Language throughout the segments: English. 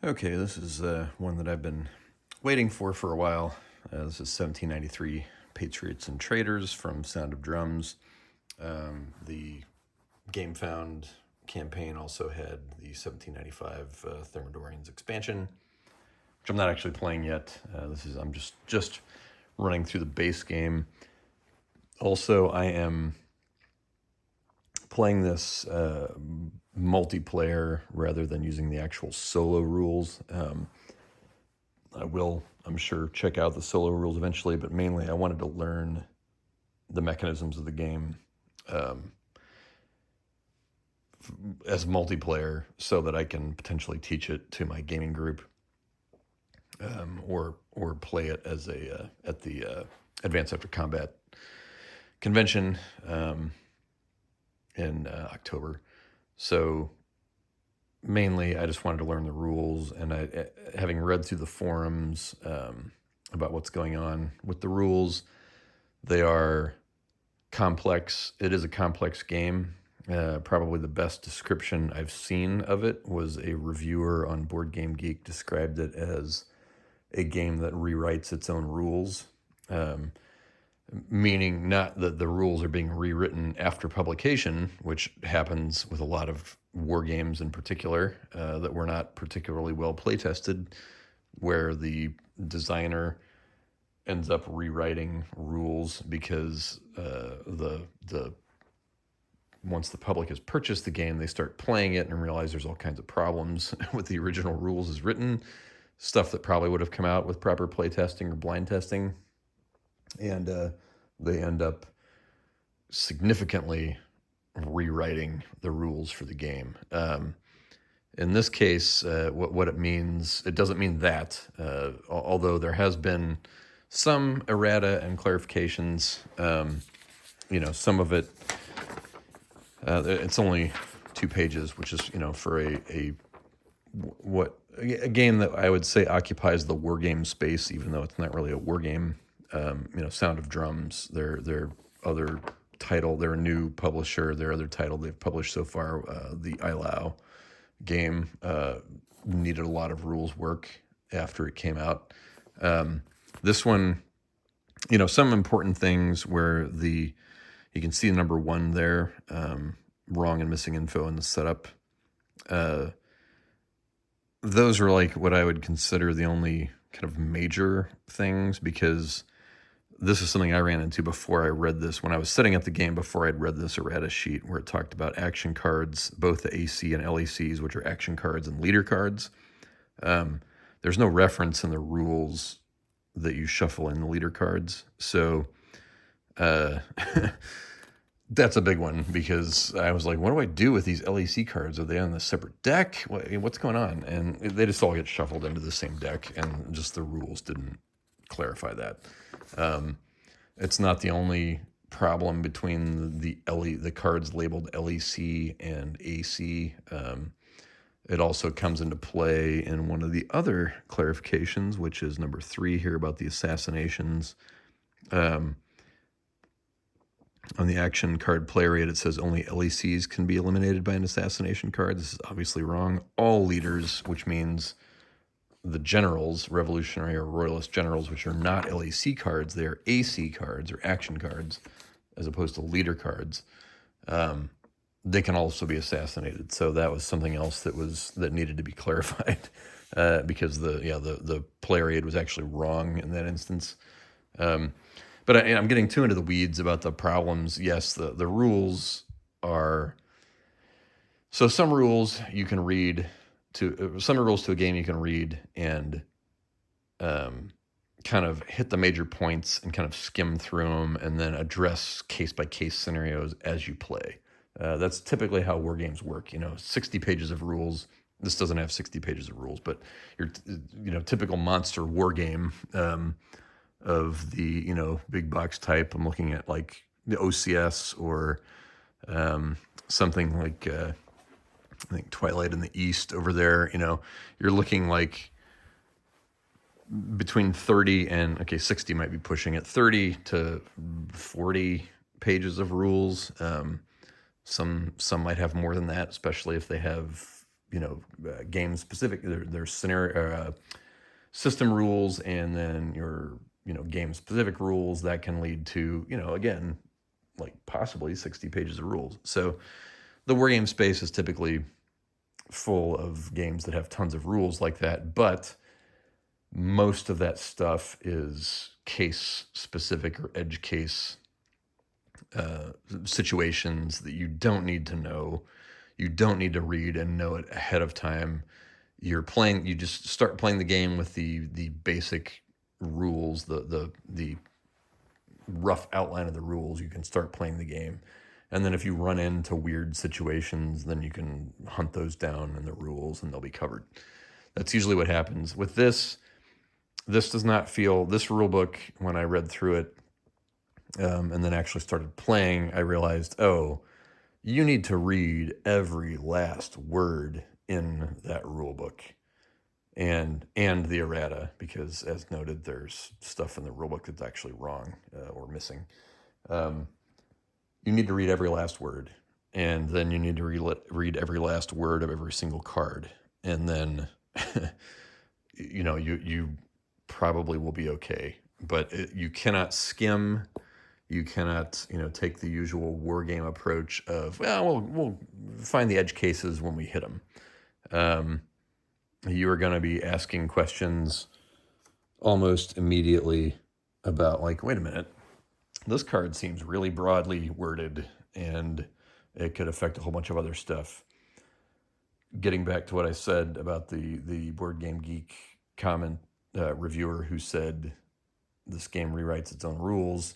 Okay, this is one that I've been waiting for a while. This is 1793 Patriots and Traitors from Sound of Drums. The Game Found campaign also had the 1795 Thermidorians expansion, which I'm not actually playing yet. I'm just running through the base game. Also, I am playing this multiplayer rather than using the actual solo rules. I will, I'm sure, check out the solo rules eventually, but mainly I wanted to learn the mechanisms of the game as multiplayer so that I can potentially teach it to my gaming group, or play it as at the Advanced After Combat convention in October. So mainly I just wanted to learn the rules, and having read through the forums about what's going on with the rules, they are complex. It is a complex game. Probably the best description I've seen of it was a reviewer on Board Game Geek described it as a game that rewrites its own rules, meaning not that the rules are being rewritten after publication, which happens with a lot of war games in particular that were not particularly well play tested, where the designer ends up rewriting rules because the once the public has purchased the game, they start playing it and realize there's all kinds of problems with the original rules as written, stuff that probably would have come out with proper play testing or blind testing, and they end up significantly rewriting the rules for the game. In this case, what it means, it doesn't mean that, although there has been some errata and clarifications. Some of it, it's only 2 pages, which is, for a game that I would say occupies the war game space, even though it's not really a war game. Sound of Drums, their other title, their new publisher, their other title they've published so far, the Ilau game, needed a lot of rules work after it came out. This one, some important things where you can see the number 1 there, wrong and missing info in the setup. Those are like what I would consider the only kind of major things, because this is something I ran into before I read this. When I was setting up the game before I'd read this errata sheet where it talked about action cards, both the AC and LECs, which are action cards and leader cards. There's no reference in the rules that you shuffle in the leader cards. So that's a big one, because I was like, what do I do with these LEC cards? Are they on a separate deck? What's going on? And they just all get shuffled into the same deck, and just the rules didn't clarify that. It's not the only problem between the cards labeled LEC and AC. It also comes into play in one of the other clarifications, which is number 3 here about the assassinations. On the action card play rate, it says only LECs can be eliminated by an assassination card. This is obviously wrong. All leaders, which means the generals, revolutionary or royalist generals, which are not LEC cards, they are AC cards or action cards, as opposed to leader cards. They can also be assassinated. So that was something else that needed to be clarified, because the player aid was actually wrong in that instance. But I'm getting too into the weeds about the problems. Yes, the rules are... So some rules you can read some rules to a game you can read and kind of hit the major points and kind of skim through them and then address case-by-case scenarios as you play. That's typically how war games work. 60 pages of rules. This doesn't have 60 pages of rules, but your typical monster war game of the big box type. I'm looking at like the OCS or something like I think Twilight in the East over there. You're looking like between 30 and 60 might be pushing it, 30 to 40 pages of rules. Some might have more than that, especially if they have game specific. There's scenario system rules, and then your game specific rules that can lead to again like possibly 60 pages of rules. So the wargame space is typically full of games that have tons of rules like that, but most of that stuff is case specific or edge case situations that you don't need to know. You don't need to read and know it ahead of time. You just start playing the game with the basic rules, the rough outline of the rules. You can start playing the game. And then if you run into weird situations, then you can hunt those down in the rules and they'll be covered. That's usually what happens. With this does not feel, this rule book, when I read through it and then actually started playing, I realized, oh, you need to read every last word in that rule book and the errata, because as noted, there's stuff in the rule book that's actually wrong or missing. You need to read every last word, and then you need to read every last word of every single card, and then you probably will be okay. But you cannot skim. You cannot take the usual war game approach of, well, we'll find the edge cases when we hit them. You are going to be asking questions almost immediately about, like, wait a minute, this card seems really broadly worded and it could affect a whole bunch of other stuff. Getting back to what I said about the Board Game Geek comment reviewer who said this game rewrites its own rules,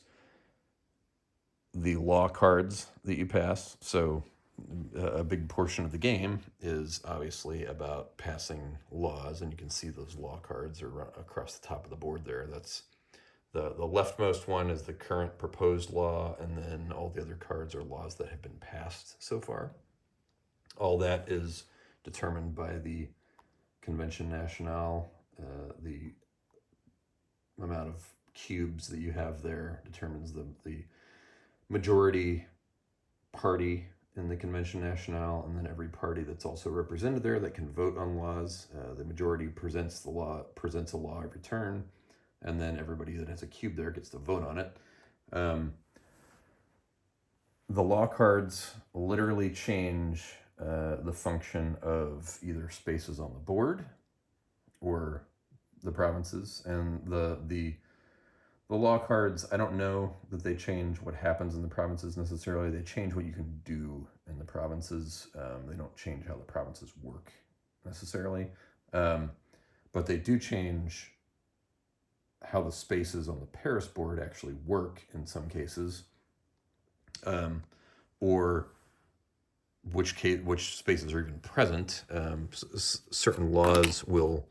the law cards that you pass, so a big portion of the game is obviously about passing laws, and you can see those law cards are across the top of the board there. That's the leftmost one is the current proposed law, and then all the other cards are laws that have been passed so far. All that is determined by the Convention Nationale. The amount of cubes that you have there determines the majority party in the Convention Nationale, and then every party that's also represented there that can vote on laws. The majority presents a law every turn, and then everybody that has a cube there gets to vote on it. The law cards literally change the function of either spaces on the board or the provinces, and the law cards, I don't know that they change what happens in the provinces necessarily. They change what you can do in the provinces. They don't change how the provinces work necessarily. But they do change how the spaces on the Paris board actually work in some cases. Or which spaces are even present. Certain laws will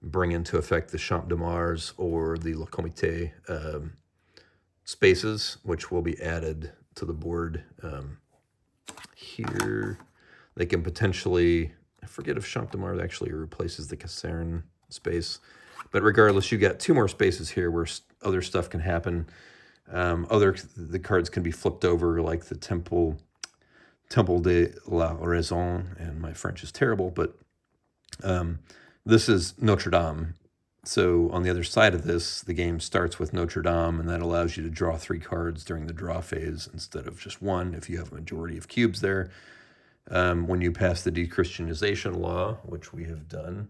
bring into effect the Champ de Mars or the Le Comité spaces, which will be added to the board. Here, they can potentially, I forget if Champ de Mars actually replaces the Caserne space, but regardless, you got two more spaces here where other stuff can happen. The cards can be flipped over, like the Temple de la Raison, and my French is terrible, but this is Notre Dame. So on the other side of this, the game starts with Notre Dame, and that allows you to draw 3 cards during the draw phase instead of just 1 if you have a majority of cubes there. When you pass the dechristianization law, which we have done,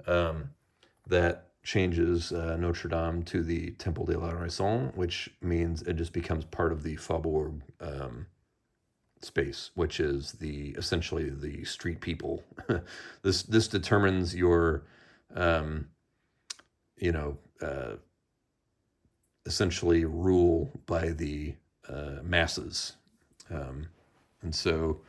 that changes Notre Dame to the Temple de la Raison, which means it just becomes part of the Faubourg space, which is essentially the street people. This determines your essentially rule by the masses, and so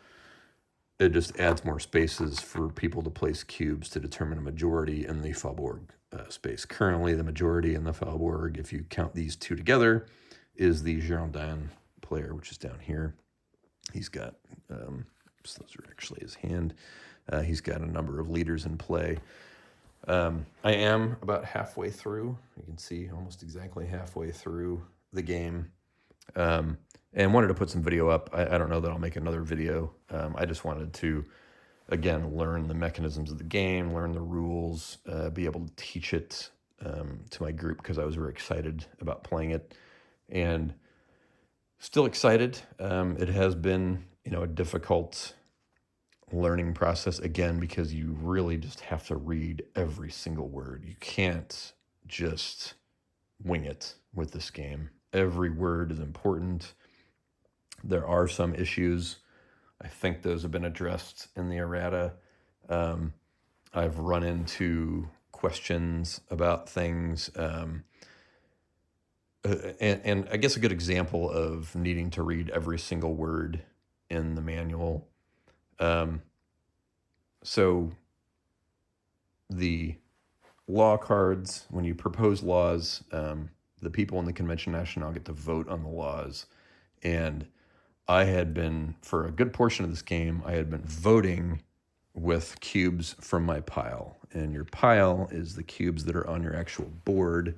it just adds more spaces for people to place cubes to determine a majority in the Faubourg space. Currently, the majority in the Faubourg, if you count these two together, is the Girondin player, which is down here. He's got, so those are actually his hand. He's got a number of leaders in play. I am about halfway through. You can see almost exactly halfway through the game. And wanted to put some video up. I don't know that I'll make another video. I just wanted to again, learn the mechanisms of the game, learn the rules, be able to teach it to my group because I was very excited about playing it, and still excited. It has been, a difficult learning process again because you really just have to read every single word. You can't just wing it with this game. Every word is important. There are some issues. I think those have been addressed in the errata. I've run into questions about things. And I guess a good example of needing to read every single word in the manual. So the law cards, when you propose laws, the people in the Convention Nationale get to vote on the laws. And I had been, for a good portion of this game, I had been voting with cubes from my pile. And your pile is the cubes that are on your actual board.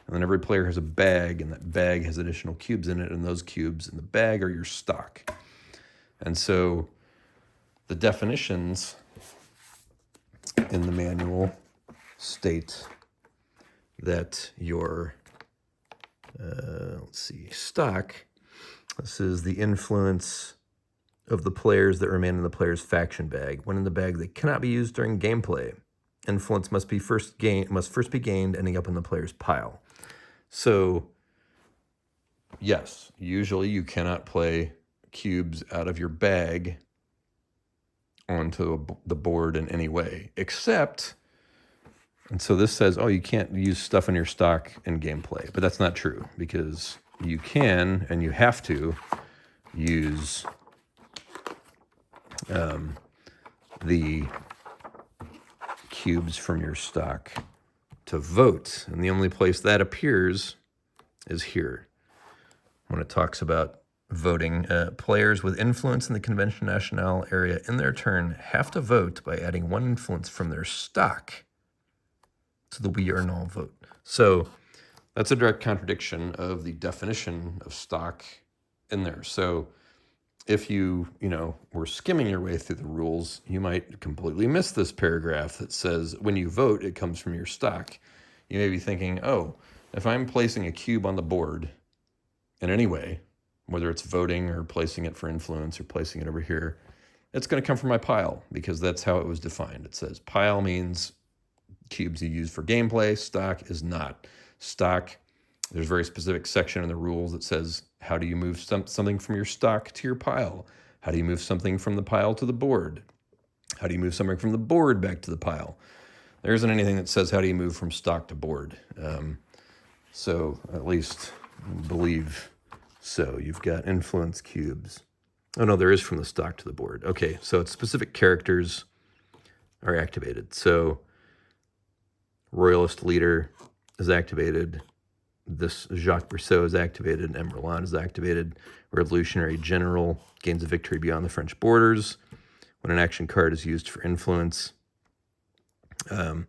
And then every player has a bag, and that bag has additional cubes in it. And those cubes in the bag are your stock. And so the definitions in the manual state that your, stock, this is the influence of the players that remain in the player's faction bag. When in the bag, they cannot be used during gameplay. Influence must first be gained, ending up in the player's pile. So, yes, usually you cannot play cubes out of your bag onto the board in any way, except, and so this says, you can't use stuff in your stock in gameplay, but that's not true, because you can and you have to use the cubes from your stock to vote, and the only place that appears is here when it talks about voting. Players with influence in the Convention Nationale area in their turn have to vote by adding one influence from their stock to the we or null vote. So that's a direct contradiction of the definition of stock in there. So if you were skimming your way through the rules, you might completely miss this paragraph that says when you vote, it comes from your stock. You may be thinking, if I'm placing a cube on the board in any way, whether it's voting or placing it for influence or placing it over here, it's going to come from my pile because that's how it was defined. It says pile means cubes you use for gameplay. Stock is not. Stock, there's a very specific section in the rules that says how do you move something from your stock to your pile? How do you move something from the pile to the board? How do you move something from the board back to the pile? There isn't anything that says how do you move from stock to board. So at least believe so. You've got influence cubes. Oh no, there is from the stock to the board. Okay, so it's specific characters are activated. So Royalist Leader is activated. This Jacques Brissot is activated. Emerlan is activated. Revolutionary General gains a victory beyond the French borders. When an action card is used for influence, a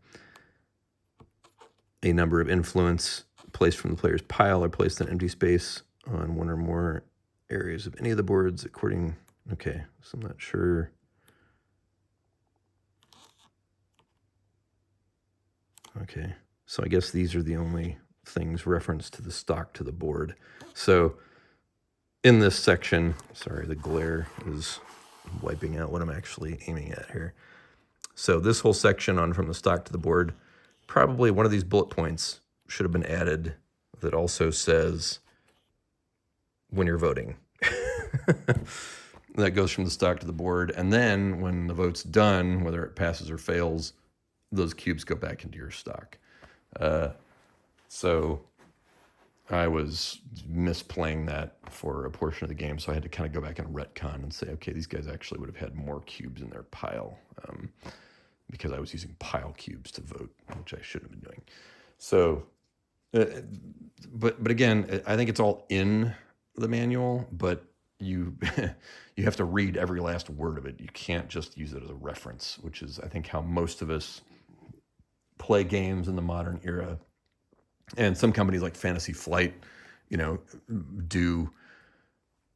number of influence placed from the player's pile are placed in empty space on one or more areas of any of the boards according... Okay, so I'm not sure... Okay, so I guess these are the only things referenced to the stock to the board. So in this section, sorry, the glare is wiping out what I'm actually aiming at here. So this whole section on from the stock to the board, probably one of these bullet points should have been added that also says when you're voting. That goes from the stock to the board. And then when the vote's done, whether it passes or fails, those cubes go back into your stock. So I was misplaying that for a portion of the game, so I had to kind of go back and retcon and say, okay, these guys actually would have had more cubes in their pile because I was using pile cubes to vote, which I shouldn't have been doing. So, but again, I think it's all in the manual, but you you have to read every last word of it. You can't just use it as a reference, which is, I think, how most of us play games in the modern era. And some companies like Fantasy Flight, do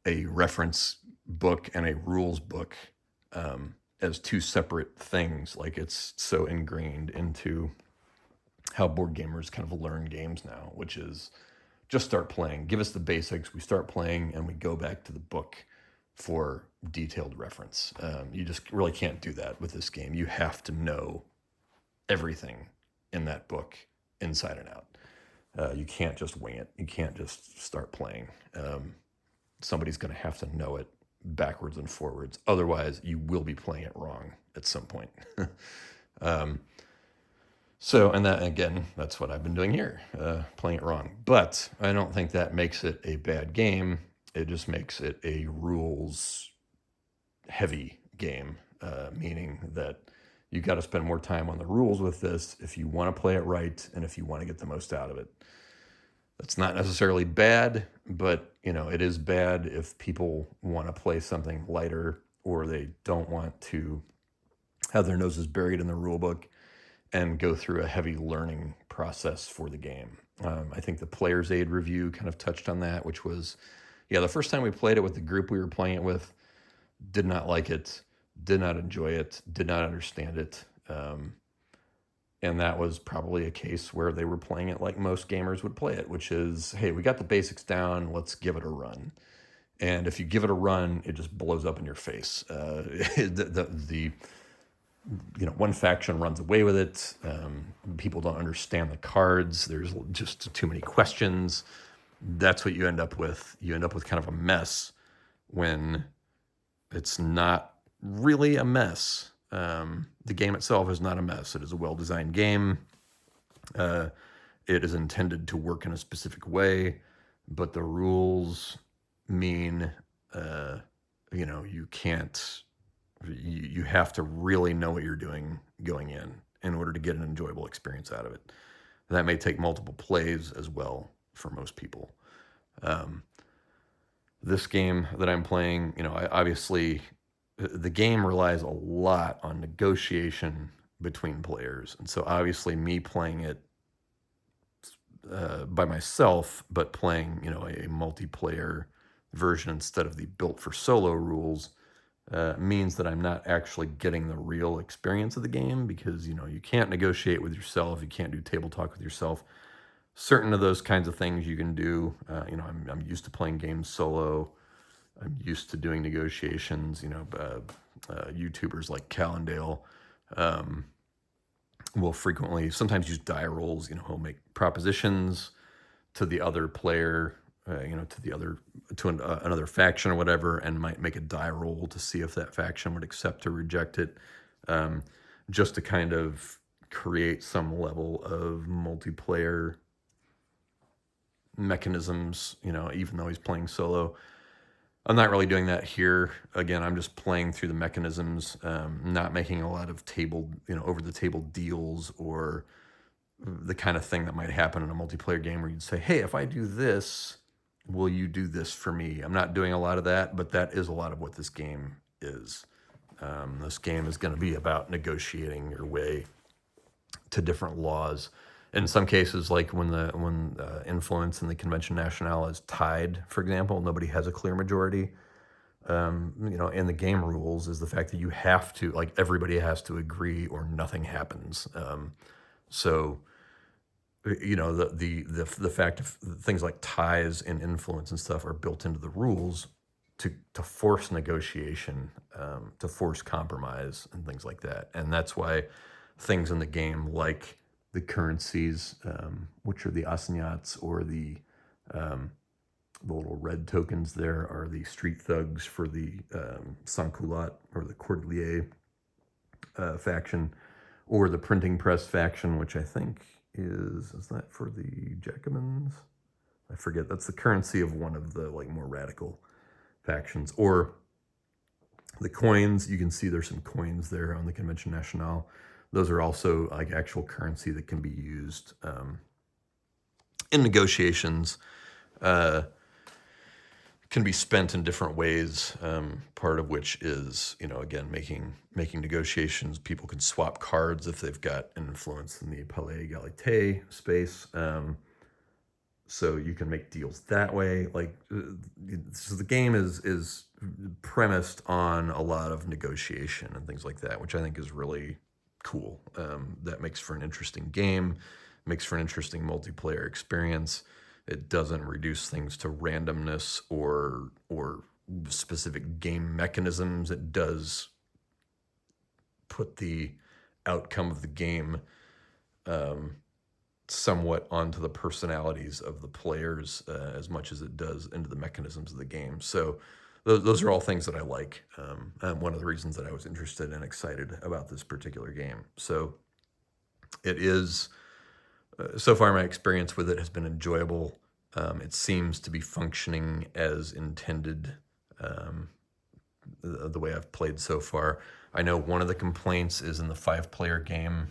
a reference book and a rules book as two separate things. Like it's so ingrained into how board gamers kind of learn games now, which is just start playing. Give us the basics. We start playing and we go back to the book for detailed reference. You just really can't do that with this game. You have to know everything in that book inside and out. You can't just wing it. You can't just start playing. Somebody's going to have to know it backwards and forwards. Otherwise, you will be playing it wrong at some point. So, and that, again, that's what I've been doing here, playing it wrong. But I don't think that makes it a bad game. It just makes it a rules heavy game, meaning that you got to spend more time on the rules with this if you want to play it right and if you want to get the most out of it. That's not necessarily bad, but it is bad if people want to play something lighter or they don't want to have their noses buried in the rule book and go through a heavy learning process for the game. I think the Player's Aid review kind of touched on that, which was, the first time we played it with the group we were playing it with, did not like it, did not enjoy it, did not understand it. And that was probably a case where they were playing it like most gamers would play it, which is, hey, we got the basics down, let's give it a run. And if you give it a run, it just blows up in your face. One faction runs away with it. People don't understand the cards. There's just too many questions. That's what you end up with. You end up with kind of a mess when it's not really a mess. The game itself is not a mess. It is a well-designed game. It is intended to work in a specific way, but the rules mean, you can't. You have to really know what you're doing going in order to get an enjoyable experience out of it. That may take multiple plays as well for most people. This game that I'm playing, obviously the game relies a lot on negotiation between players. And so obviously me playing it by myself, but playing, a multiplayer version instead of the built for solo rules, means that I'm not actually getting the real experience of the game because, you can't negotiate with yourself. You can't do table talk with yourself. Certain of those kinds of things you can do. I'm used to playing games solo. I'm used to doing negotiations. YouTubers like Callendale will frequently sometimes use die rolls. He'll make propositions to the other player, to another faction or whatever, and might make a die roll to see if that faction would accept or reject it, just to kind of create some level of multiplayer mechanisms, even though he's playing solo. I'm not really doing that here. Again, I'm just playing through the mechanisms, not making a lot of over the table deals or the kind of thing that might happen in a multiplayer game where you'd say, hey, if I do this, will you do this for me? I'm not doing a lot of that, but that is a lot of what this game is. This game is going to be about negotiating your way to different laws. In some cases, like when influence in the Convention Nationale is tied, for example, nobody has a clear majority. In the game rules is the fact that you have to, like, everybody has to agree or nothing happens. So the fact of things like ties and influence and stuff are built into the rules to force negotiation, to force compromise and things like that. And that's why things in the game like the currencies, which are the assignats or the little red tokens there are the street thugs for the sans-culotte or the Cordelier faction, or the printing press faction, which I think is that for the Jacobins? I forget. That's the currency of one of the more radical factions. Or the coins, you can see there's some coins there on the Convention Nationale. Those are also actual currency that can be used in negotiations. Can be spent in different ways. Part of which is, again, making negotiations. People can swap cards if they've got an influence in the Palais Égalité space. so you can make deals that way. Like, so the game is premised on a lot of negotiation and things like that, which I think is really cool. That makes for an interesting game, makes for an interesting multiplayer experience. It doesn't reduce things to randomness or specific game mechanisms. It does put the outcome of the game somewhat onto the personalities of the players as much as it does into the mechanisms of the game. So those are all things that I like. And one of the reasons that I was interested and excited about this particular game. So it is, so far my experience with it has been enjoyable. It seems to be functioning as intended, the way I've played so far. I know one of the complaints is in the 5-player game,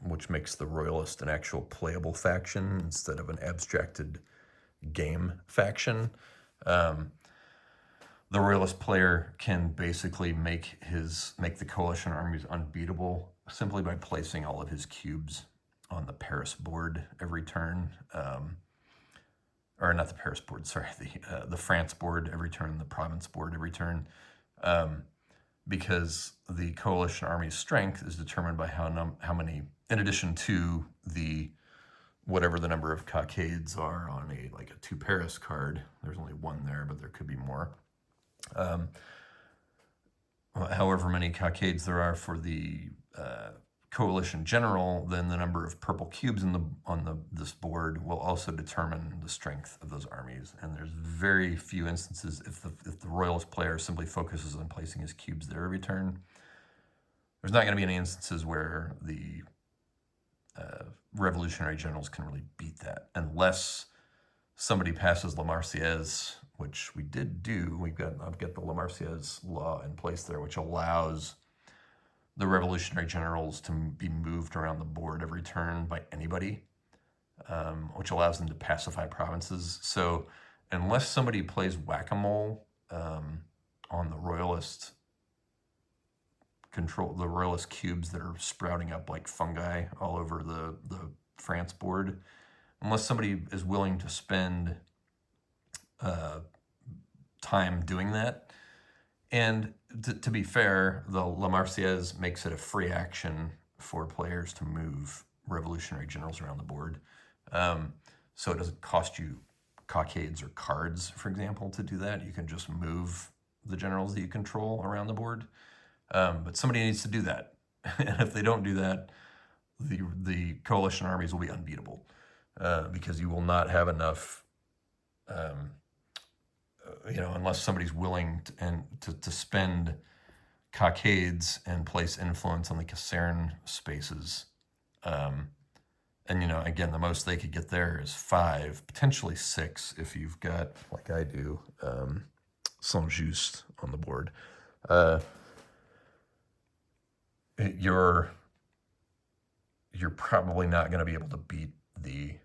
which makes the Royalist an actual playable faction instead of an abstracted game faction. The Royalist player can basically make the coalition armies unbeatable simply by placing all of his cubes on the Paris board every turn. Or not the Paris board, sorry, the France board every turn, the province board every turn. Because the coalition army's strength is determined by how many, in addition to the whatever the number of cockades are on a 2 Paris card. There's only one there, but there could be more. However many cockades there are for the coalition general, then the number of purple cubes on this board will also determine the strength of those armies. And there's very few instances if the Royalist player simply focuses on placing his cubes there every turn. There's not going to be any instances where the revolutionary generals can really beat that, unless somebody passes La Marseillaise, which we did do. I've got the La Marseillaise law in place there, which allows the revolutionary generals to be moved around the board every turn by anybody, which allows them to pacify provinces. So unless somebody plays whack-a-mole on the Royalist cubes that are sprouting up like fungi all over the France board, unless somebody is willing to spend time doing that. And to be fair, the La Marseillaise makes it a free action for players to move revolutionary generals around the board. So it doesn't cost you cockades or cards, for example, to do that. You can just move the generals that you control around the board. But somebody needs to do that. And if they don't do that, the coalition armies will be unbeatable because you will not have enough, unless somebody's willing to spend cockades and place influence on the Casernes spaces. And, again, the most they could get there is 5, potentially 6 if you've got, like I do, Saint-Just on the board. You're probably not going to be able to beat the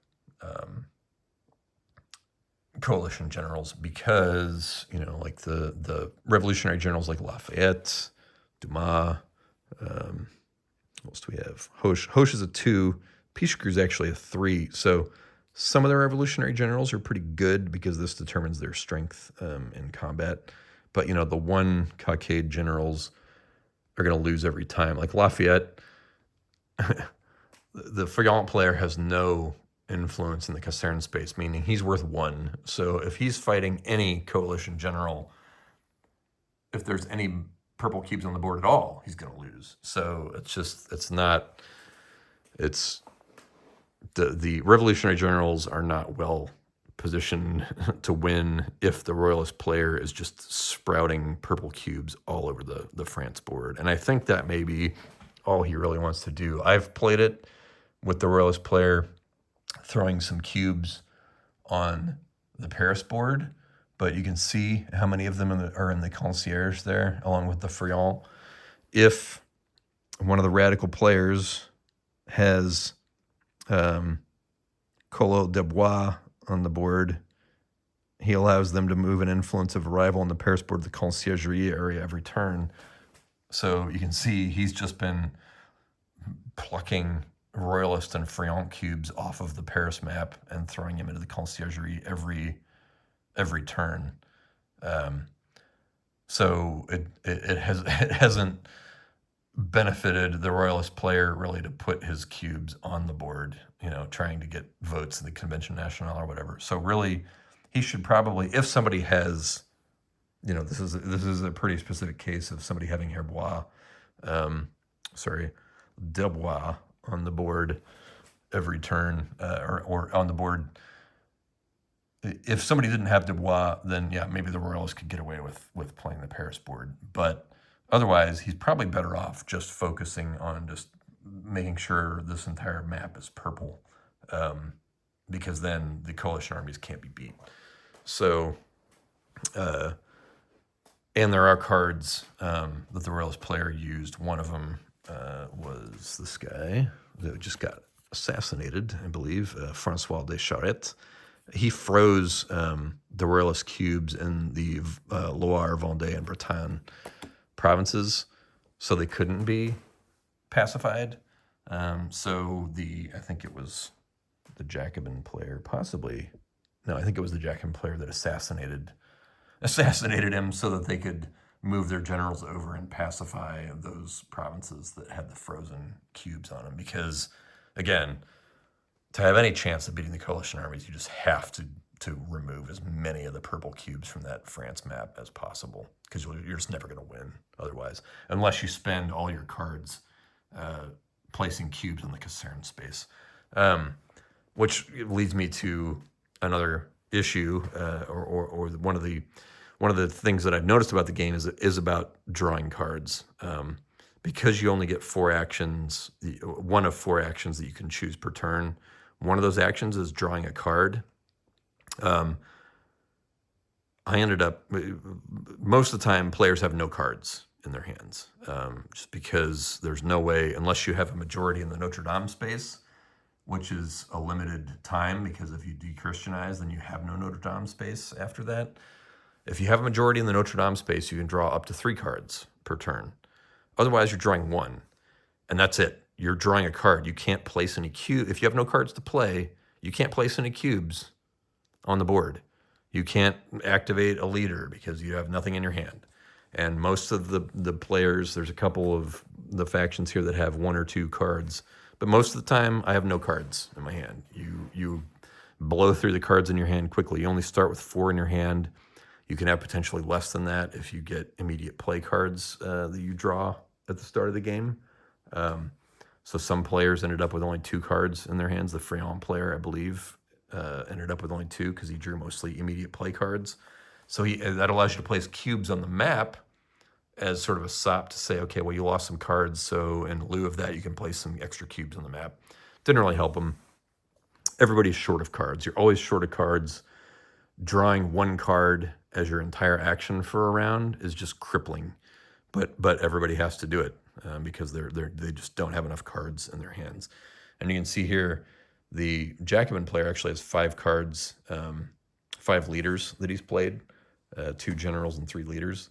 coalition generals because, like the revolutionary generals like Lafayette, Dumas, what else do we have? Hoche. Hoche is a 2. Pichegru is actually a 3. So some of the revolutionary generals are pretty good because this determines their strength in combat. But, the 1 cockade generals are going to lose every time. Like Lafayette, the Friant player has no influence in the Casernes space, meaning he's worth 1. So if he's fighting any coalition general, if there's any purple cubes on the board at all, he's going to lose. So the revolutionary generals are not well positioned to win if the Royalist player is just sprouting purple cubes all over the France board. And I think that may be all he really wants to do. I've played it with the Royalist player throwing some cubes on the Paris board, but you can see how many of them are in the concierge there, along with the Friant. If one of the radical players has Colo de Bois on the board, he allows them to move an influence of arrival on the Paris board, the conciergerie area, every turn. So you can see he's just been plucking Royalist and Friant cubes off of the Paris map and throwing them into the Conciergerie every turn. So it hasn't benefited the Royalist player really to put his cubes on the board, trying to get votes in the Convention Nationale or whatever. So really, he should probably, if somebody has, this is a pretty specific case of somebody having Herbois, Delbois on the board every turn, or on the board. If somebody didn't have Dubois, then yeah, maybe the Royalists could get away with playing the Paris board. But otherwise, he's probably better off just focusing on just making sure this entire map is purple, because then the coalition armies can't be beat. So, and there are cards that the Royalist player used. One of them was this guy that just got assassinated, I believe, Francois de Charette. He froze the Royalist cubes in the Loire, Vendée, and Bretagne provinces, so they couldn't be pacified. So I think it was the Jacobin player, possibly. No, I think it was the Jacobin player that assassinated him so that they could move their generals over and pacify those provinces that had the frozen cubes on them. Because, again, to have any chance of beating the coalition armies, you just have to remove as many of the purple cubes from that France map as possible, because you're just never going to win otherwise, unless you spend all your cards placing cubes in the Casernes space. Which leads me to another issue, or one of the things that I've noticed about the game is about drawing cards. Because you only get 4 actions, one of 4 actions that you can choose per turn. One of those actions is drawing a card. I ended up, most of the time, players have no cards in their hands, just because there's no way, unless you have a majority in the Notre Dame space, which is a limited time, because if you de-Christianize, then you have no Notre Dame space after that. If you have a majority in the Notre Dame space, you can draw up to 3 cards per turn. Otherwise, you're drawing 1, and that's it. You're drawing a card. You can't place any cube. If you have no cards to play, you can't place any cubes on the board. You can't activate a leader because you have nothing in your hand. And most of the players, there's a couple of the factions here that have 1 or 2 cards, but most of the time I have no cards in my hand. You blow through the cards in your hand quickly. You only start with 4 in your hand. You can have potentially less than that if you get immediate play cards that you draw at the start of the game. So some players ended up with only 2 cards in their hands. The Friant player, I believe, ended up with only 2 because he drew mostly immediate play cards. So that allows you to place cubes on the map as sort of a sop to say, okay, well, you lost some cards, so in lieu of that, you can place some extra cubes on the map. Didn't really help them. Everybody's short of cards. You're always short of cards. Drawing 1 card as your entire action for a round is just crippling, but everybody has to do it because they just don't have enough cards in their hands. And you can see here, the Jacobin player actually has 5 cards, 5 leaders that he's played, 2 generals and 3 leaders,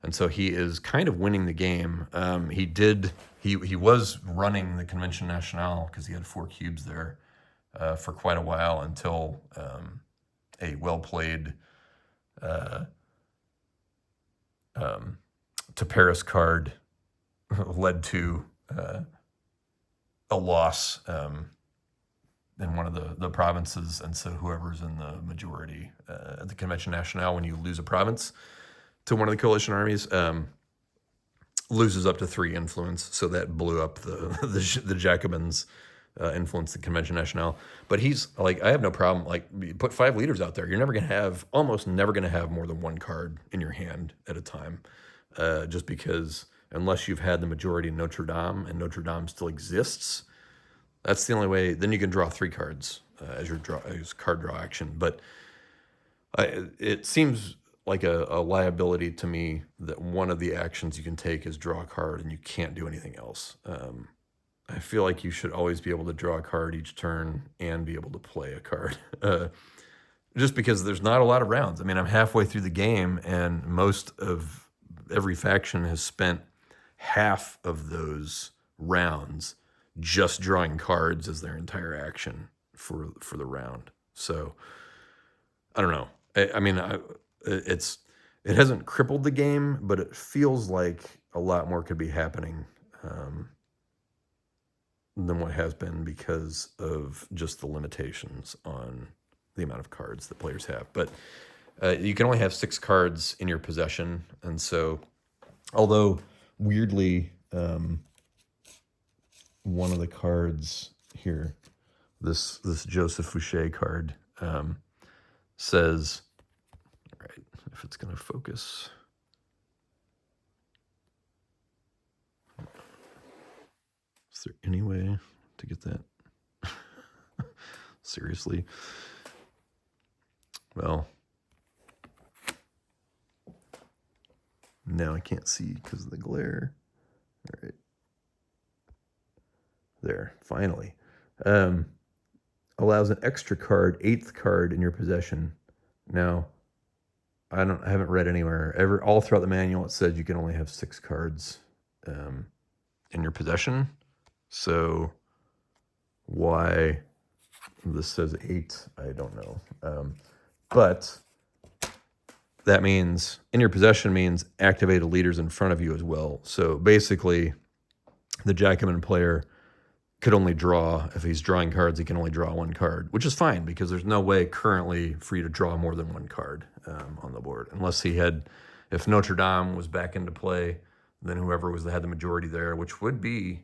and so he is kind of winning the game. He was running the Convention Nationale because he had 4 cubes there for quite a while until a well-played to Paris card led to a loss in one of the provinces, and so whoever's in the majority at the Convention Nationale, when you lose a province to one of the coalition armies, loses up to 3 influence. So that blew up the Jacobins' influence, the Convention Nationale. But he's like, I have no problem. Like, you put 5 leaders out there, you're almost never gonna have more than 1 card in your hand at a time, just because unless you've had the majority in Notre Dame and Notre Dame still exists, that's the only way. Then you can draw 3 cards as card draw action. But it seems like a liability to me that one of the actions you can take is draw a card and you can't do anything else. I feel like you should always be able to draw a card each turn and be able to play a card. Just because there's not a lot of rounds. I mean, I'm halfway through the game and most of every faction has spent half of those rounds just drawing cards as their entire action for the round. So I don't know. I mean, it hasn't crippled the game, but it feels like a lot more could be happening than what has been because of just the limitations on the amount of cards that players have. But you can only have 6 cards in your possession, and so although weirdly, one of the cards here, this Joseph Fouché card, says, all right, if it's going to focus. Is there any way to get that? Seriously? Well, now I can't see because of the glare. All right. There, finally. Allows an extra card, 8th card in your possession. Now, I haven't read anywhere all throughout the manual it said you can only have 6 cards in your possession. So why this says 8, I don't know. But that means in your possession means activated leaders in front of you as well. So basically, the Jacobin player could only draw, if he's drawing cards, he can only draw 1 card, which is fine because there's no way currently for you to draw more than 1 card on the board. Unless if Notre Dame was back into play, then whoever had the majority there, which would be,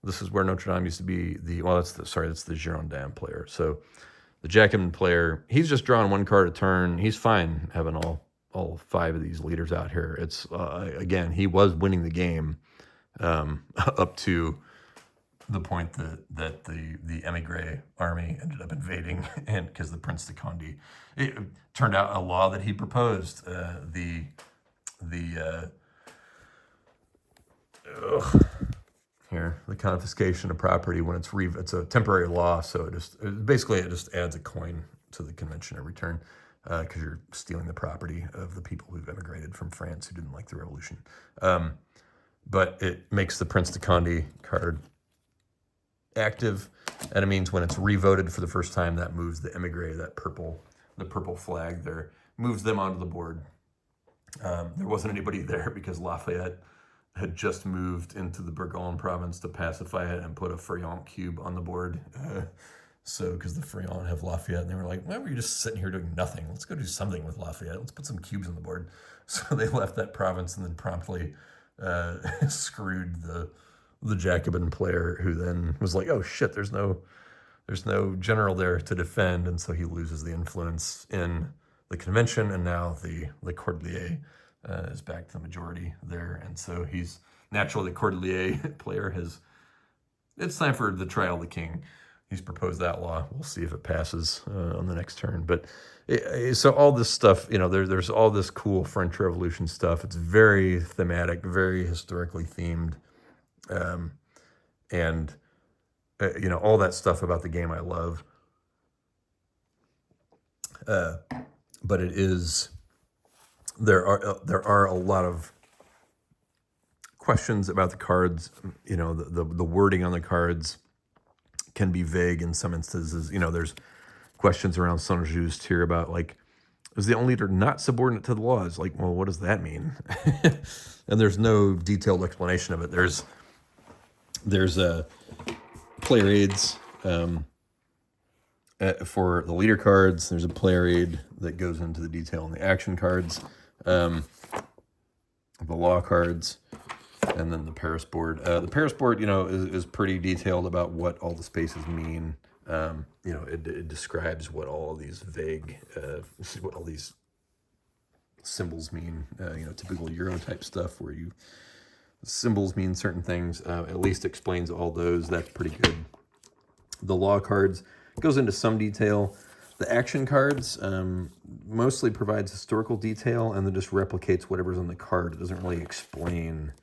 this is where Notre Dame used to be that's the Girondin player. So the Jacobin player, he's just drawing 1 card a turn. He's fine having all 5 of these leaders out here. It's, again, he was winning the game up to the point that the emigre army ended up invading, and because the Prince de Conde, it turned out a law that he proposed, the confiscation of property when it's a temporary law, so it just adds a coin to the convention every turn because you're stealing the property of the people who've emigrated from France who didn't like the revolution. But it makes the Prince de Conde card active, and it means when it's revoted for the first time, that moves the emigre, the purple flag there, moves them onto the board. There wasn't anybody there because Lafayette had just moved into the Bourgogne province to pacify it and put a Friant cube on the board. So because the Friant have Lafayette, and they were like, why were you just sitting here doing nothing? Let's go do something with Lafayette. Let's put some cubes on the board. So they left that province and then promptly screwed the Jacobin player, who then was like, oh shit, there's no general there to defend, and so he loses the influence in the convention, and now the Cordelier is back to the majority there, and so he's naturally the Cordelier player it's time for the trial of the king. He's proposed that law. We'll see if it passes on the next turn. But so all this stuff, there's all this cool French Revolution stuff. It's very thematic, very historically themed. And all that stuff about the game I love. But it is, there are a lot of questions about the cards. The wording on the cards can be vague in some instances. There's questions around Son Juste here about, like, is the only leader not subordinate to the laws? Like, well, what does that mean? And there's no detailed explanation of it. There's player aids for the leader cards. There's a player aid that goes into the detail in the action cards, the law cards, and then the Paris board. The Paris board, is pretty detailed about what all the spaces mean. It describes what all these vague, what all these symbols mean. Typical Euro type stuff where symbols mean certain things. At least explains all those. That's pretty good. The law cards goes into some detail. The action cards mostly provides historical detail and then just replicates whatever's on the card. It doesn't really explain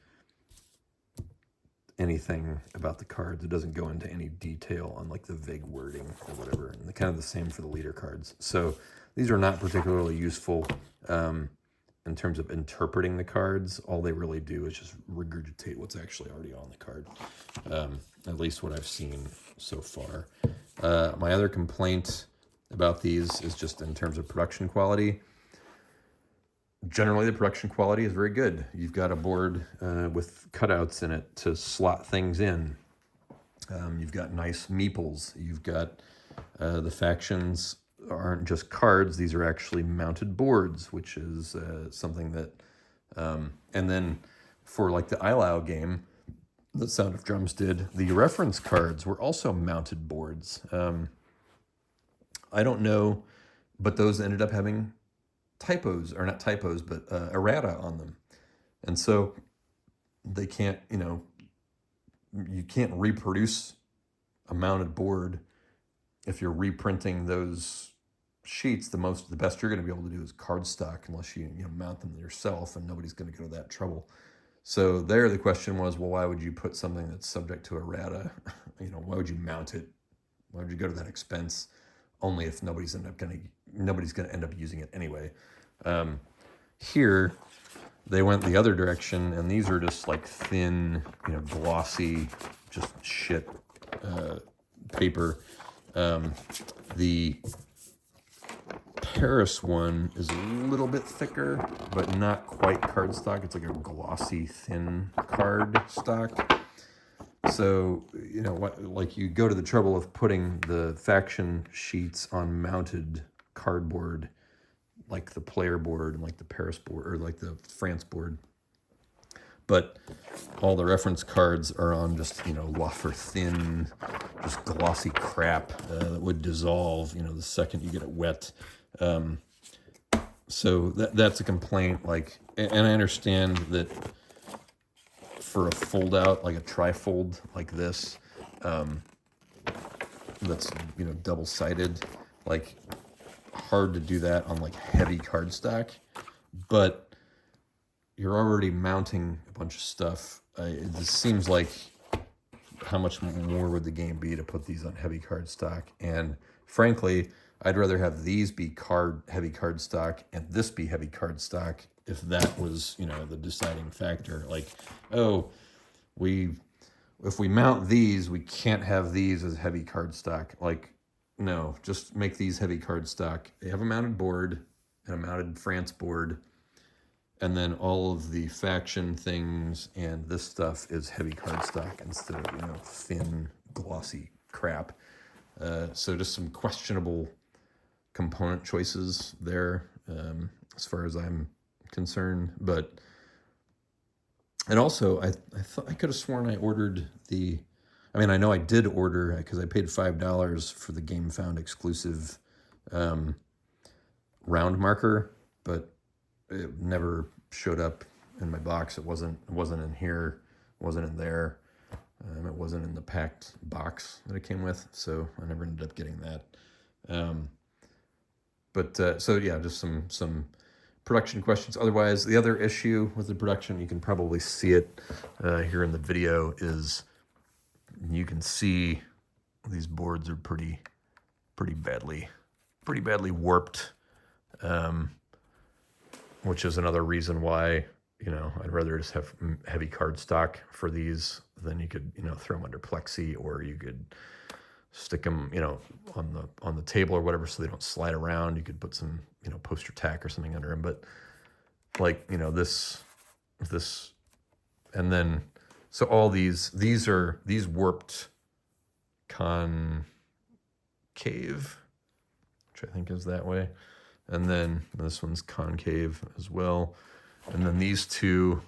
anything about the cards. It doesn't go into any detail on, like, the vague wording or whatever. And kind of the same for the leader cards. So these are not particularly useful. And in terms of interpreting the cards, all they really do is just regurgitate what's actually already on the card. At least what I've seen so far. My other complaint about these is just in terms of production quality. Generally, the production quality is very good. You've got a board with cutouts in it to slot things in. You've got nice meeples. You've got the factions aren't just cards. These are actually mounted boards, which is something that... and then for like the ILAO game that Sound of Drums did, the reference cards were also mounted boards. I don't know, but those ended up having typos, or not typos, but errata on them. And so they can't, you can't reproduce a mounted board if you're reprinting those sheets. The best you're going to be able to do is cardstock, unless you mount them yourself, and nobody's going to go to that trouble. So there, the question was, well, why would you put something that's subject to errata? Why would you mount it? Why would you go to that expense? Only if nobody's going to end up using it anyway. Here, they went the other direction, and these are just like thin, glossy, just shit paper. The Paris one is a little bit thicker, but not quite cardstock. It's like a glossy, thin card stock. So, like you go to the trouble of putting the faction sheets on mounted cardboard, like the player board and like the Paris board, or like the France board. But all the reference cards are on just, wafer thin, just glossy crap that would dissolve, the second you get it wet. So that's a complaint. And I understand that for a fold out, like a trifold like this, that's, double-sided, hard to do that on heavy cardstock, but you're already mounting a bunch of stuff. It just seems like, how much more would the game be to put these on heavy cardstock? And frankly, I'd rather have these be heavy cardstock and this be heavy cardstock, if that was, the deciding factor. If we mount these, we can't have these as heavy cardstock. No, just make these heavy cardstock. They have a mounted board and a mounted France board, and then all of the faction things and this stuff is heavy cardstock instead of, thin, glossy crap. So just some questionable component choices there, as far as I'm concerned. And also, I thought I could have sworn I ordered I know I did order, because I paid $5 for the GameFound exclusive round marker, but it never showed up in my box. It wasn't in here, it wasn't in there, it wasn't in the packed box that it came with, so I never ended up getting that. So yeah, just some production questions. Otherwise, the other issue with the production, you can probably see it here in the video, is you can see these boards are pretty badly warped, which is another reason why, I'd rather just have heavy cardstock for these. Then you could, throw them under plexi, or you could stick them, on the table or whatever, so they don't slide around. You could put some, poster tack or something under them. But this, and then, so all these warped concave, which I think is that way. And then this one's concave as well. And then these two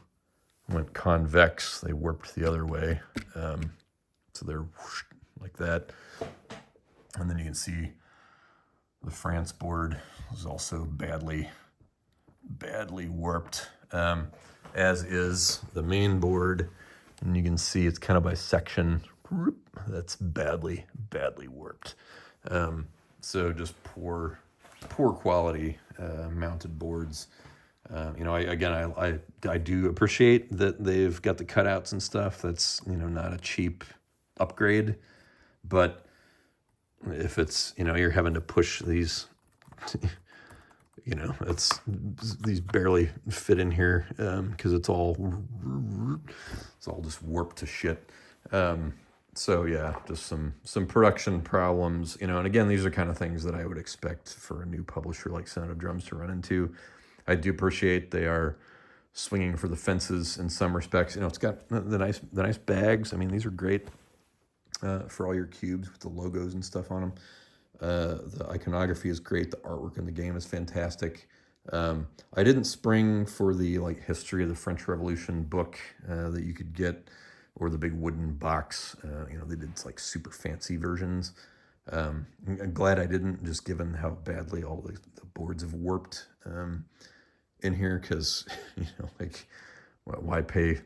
went convex. They warped the other way. So they're whoosh, like that. And then you can see the France board is also badly warped, as is the main board. And you can see it's kind of by section. That's badly warped. So just poor quality mounted boards. I do appreciate that they've got the cutouts and stuff. That's, not a cheap upgrade, but if it's, you're having to push these, it's these barely fit in here because it's all just warped to shit. So yeah, just some production problems, and again, these are kind of things that I would expect for a new publisher like Sound of Drums to run into. I do appreciate they are swinging for the fences in some respects. It's got the nice bags. I mean, these are great for all your cubes with the logos and stuff on them. The iconography is great. The artwork in the game is fantastic. I didn't spring for the history of the French Revolution book that you could get, or the big wooden box. They did super fancy versions. I'm glad I didn't, just given how badly all the boards have warped in here, because why pay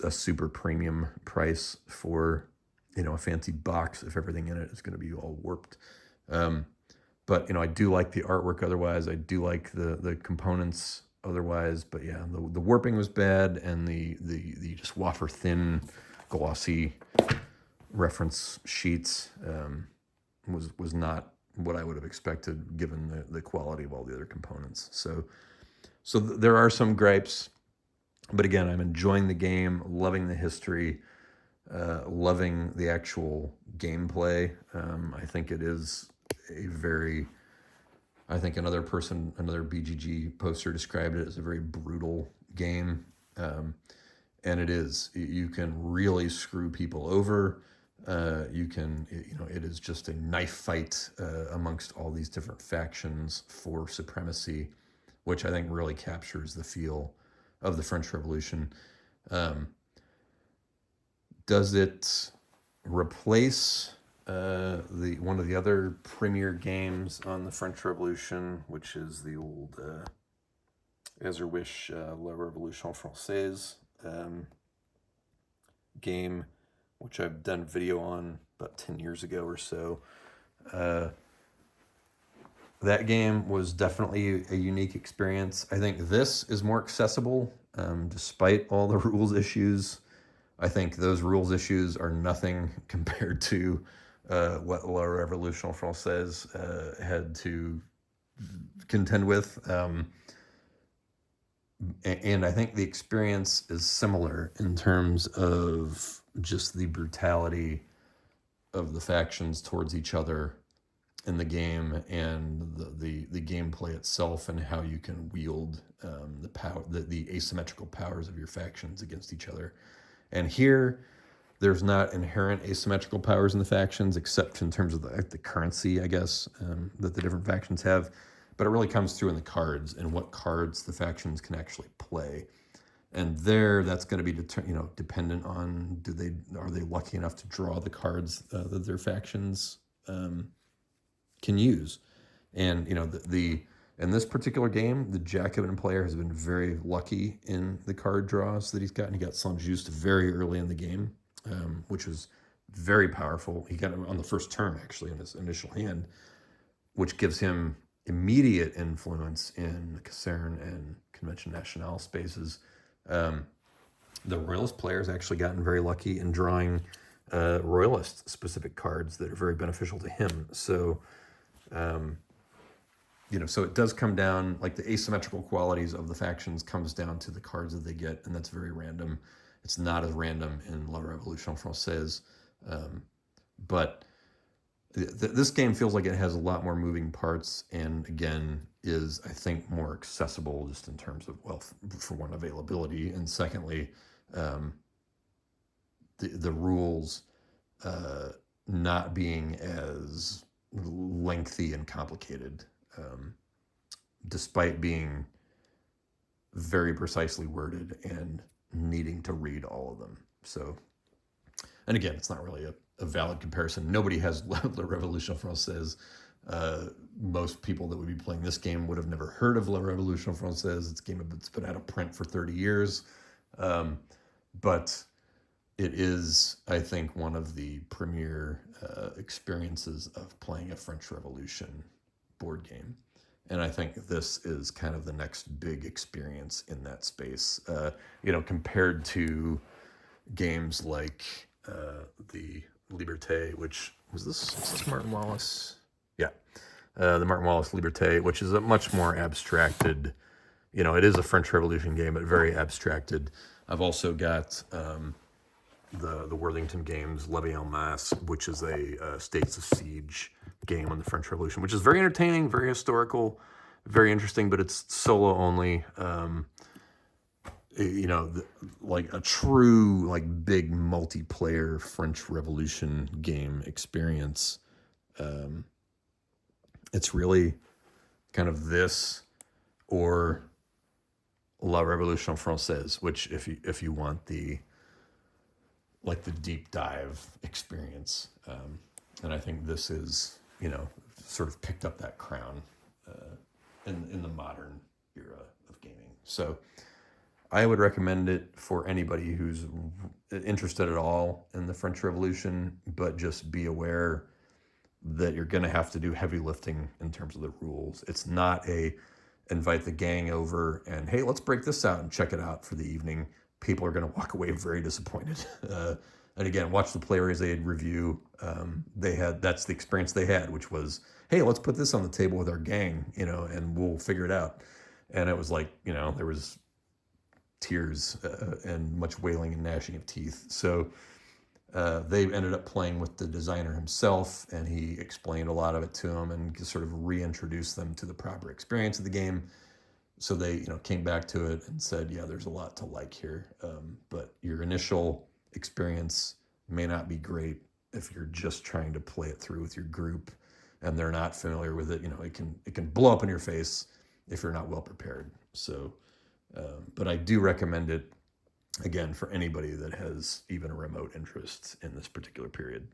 a super premium price for a fancy box if everything in it is going to be all warped. But I do like the artwork otherwise. I do like the components otherwise. But yeah, the warping was bad, and the just wafer thin, glossy reference sheets was not what I would have expected given the quality of all the other components. So there are some gripes, but again, I'm enjoying the game, loving the history. Loving the actual gameplay. I think it is I think another BGG poster described it as a very brutal game. And it is. You can really screw people over. It is just a knife fight amongst all these different factions for supremacy, which I think really captures the feel of the French Revolution. Does it replace one of the other premier games on the French Revolution, which is the old As Your Wish, La Révolution Française game, which I've done a video on about 10 years ago or so. That game was definitely a unique experience. I think this is more accessible, despite all the rules issues. I think those rules issues are nothing compared to what La Révolution Française had to contend with. And I think the experience is similar in terms of just the brutality of the factions towards each other in the game, and the gameplay itself, and how you can wield the power, the asymmetrical powers of your factions against each other. And here, there's not inherent asymmetrical powers in the factions, except in terms of the currency, I guess, that the different factions have. But it really comes through in the cards and what cards the factions can actually play. And that's going to be dependent on are they lucky enough to draw the cards that their factions can use. And in this particular game, the Jacobin player has been very lucky in the card draws that he's gotten. He got Saint-Just very early in the game, which was very powerful. He got it on the first turn, actually, in his initial hand, which gives him immediate influence in the Casernes and Convention Nationale spaces. The Royalist player has actually gotten very lucky in drawing Royalist-specific cards that are very beneficial to him. So... so it does come down, the asymmetrical qualities of the factions comes down to the cards that they get, and that's very random. It's not as random in La Révolution Française, but this game feels like it has a lot more moving parts, and again, is, I think, more accessible just in terms of, for one, availability, and secondly, the rules not being as lengthy and complicated, despite being very precisely worded and needing to read all of them. So, and again, it's not really a valid comparison. Nobody has La Révolution Française. Most people that would be playing this game would have never heard of La Révolution Française. It's a game that's been out of print for 30 years. But it is, I think, one of the premier experiences of playing a French Revolution board game. And I think this is kind of the next big experience in that space, compared to games like the Liberté, which was this Martin Wallace? Yeah. the Martin Wallace Liberté, which is a much more abstracted, it is a French Revolution game, but very abstracted. I've also got the Worthington Games Levy en Masse, which is a States of Siege game on the French Revolution, which is very entertaining, very historical, very interesting, but it's solo only. Like a true, like, big multiplayer French Revolution game experience. It's really kind of this or La Révolution Française, which if you want the deep dive experience, and I think this is sort of picked up that crown in the modern era of gaming. So I would recommend it for anybody who's interested at all in the French Revolution, but just be aware that you're going to have to do heavy lifting in terms of the rules. It's not a invite the gang over and, hey, let's break this out and check it out for the evening. People are going to walk away very disappointed. And again, watch the Players Aid review. That's the experience they had, which was, hey, let's put this on the table with our gang, and we'll figure it out. And it was like, there was tears and much wailing and gnashing of teeth. So they ended up playing with the designer himself, and he explained a lot of it to them and sort of reintroduced them to the proper experience of the game. So they, came back to it and said, yeah, there's a lot to like here, but your initial experience may not be great if you're just trying to play it through with your group and they're not familiar with it. It can blow up in your face if you're not well prepared. So, but I do recommend it, again, for anybody that has even a remote interest in this particular period.